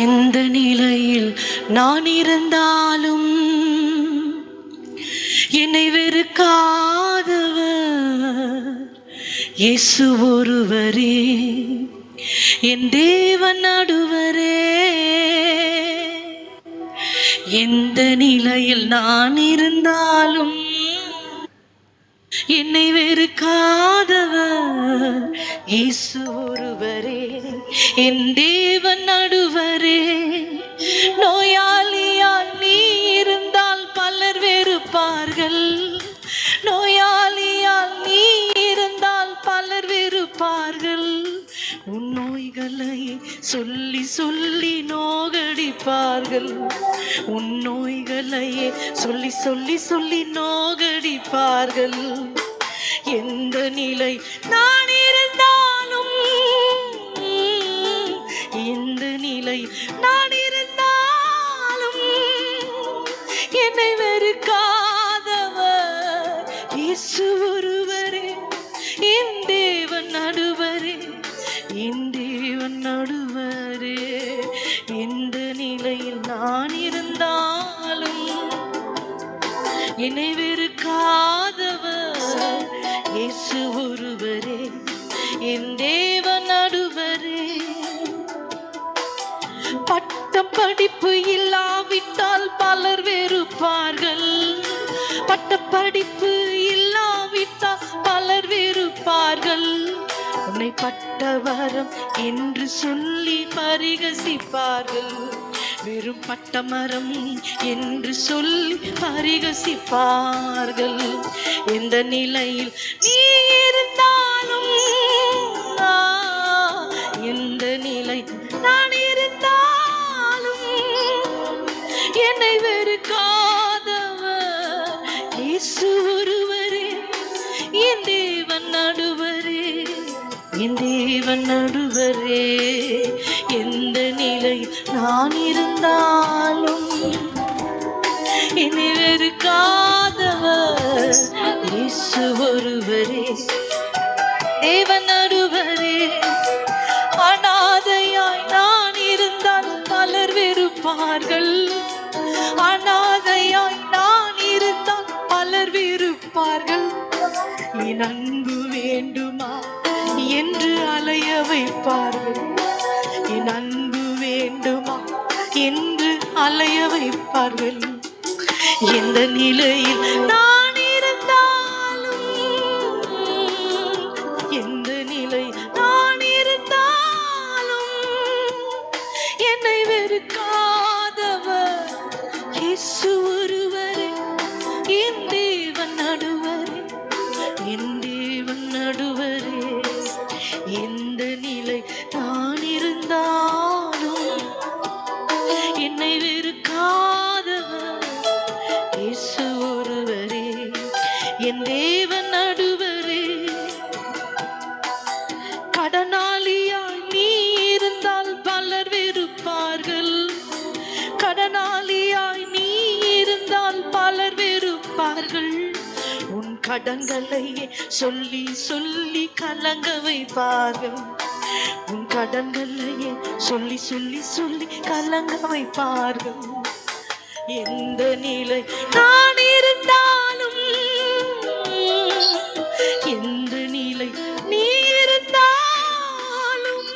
எந்த நிலையில் நான் இருந்தாலும் என்னை வெறுக்காதவர் இயேசு ஒருவரே, என் தேவன் நடுவரே. எந்த நிலையில் நான் இருந்தாலும் என்னை வெறுக்காதவர் இயேசு ஒருவரே, என் தேவன் நடுவரே. நோயாளியால் நீ இருந்தால் பலர் வெறுப்பார்கள், நோயாளியால் நீ இருந்தால் பலர் வெறுப்பார்கள். உன் நோய்களை சொல்லி சொல்லி நோகடிப்பார்கள், உன் நோய்களையே சொல்லி சொல்லி சொல்லி நோகடிப்பார்கள். எந்த நிலை நான் இருந்தாலும், எந்த நிலை நான் இருந்தாலும் என்னை வெறுக்காதவர் இயேசு ஒருவரே, என் தேவன் நடுவரே, என் தேவன் நடுவரே. எந்த நிலையில் நான் இருந்தாலும் என்னை வெறுக்காதவர் இயேசு ஒருவரே, என் தேவன் நடுவரே. பட்டம் படிப்பு இல்லாவிட்டால் பலர் வெறுப்பார்கள், பட்ட படிப்பு இல்லாவிட்டால் பலர் வெறுப்பார்கள். உன்னை பட்டவரம் என்று சொல்லி பரிகசிப்பார்கள், வெறும் பட்டமரம் என்று சொல்லி பரிகசிப்பார்கள். எந்த நிலையில் நீ இருந்தாலும், எந்த நிலை நான் இருந்தாலும் என்னை வெறுக்காதவர் இயேசு ஒருவரே, என் தேவன் நடுவரே, என் தேவன் நடுவரே. எந்த நிலை நான் இருந்தாலும் என்னை வெறுக்காதவர் இயேசு ஒருவரே, தேவன் நடுவரே. அனாதையாய் நான் இருந்தால் பலர் வெறுப்பார்கள், அனாதையாய் நான் இருந்தால் பலர் வெறுப்பார்கள். என் அன்பு வேண்டுமா என்று அலைய வைப்பார்கள், என் அன்பு வேண்டுமா என்று அலைய வைப்பார்கள். எந்த நிலையில் நான் இருந்தாலும், எந்த நிலை நான் இருந்தாலும் என்னை வெறுக்காதவர் இயேசு ஒருவரே, என் தேவன் நடுவரே, என் தேவன் நடுவரே. எந்த நிலை நான் இருந்தாலும் என்னை வெறுக்காதவர் இயேசு ஒருவரே, என் தேவன் நடுவரே. கடனாளியாய் நீ இருந்தால் பலர் வெறுப்பார்கள், கடனாளியாய் நீ இருந்தால் பலர் வெறுப்பார்கள். உன் கடன்களையே சொல்லி சொல்லி கலங்க வைப்பார்கள், உன் கடன்களையே சொல்லி சொல்லி சொல்லி கலங்க வைப்பார்கள். எந்த நிலை நான் இருந்தாலும், எந்த நிலை நீ இருந்தாலும்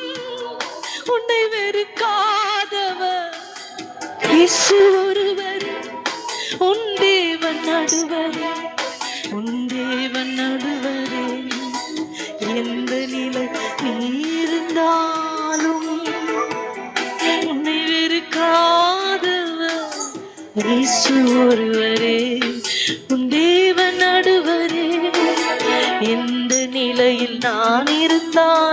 உன்னை வெறுக்காதவர் இயேசு ஒருவரே, உன் தேவன் நடுவரே, உன் தேவன் நடுவரே. எந்த நிலை நீ இருந்தாலும் உன்னை வெறுக்காதவர் இயேசு ஒருவரே, உன் தேவன் நடுவரே. எந்த நிலையில் நான் இருந்தால்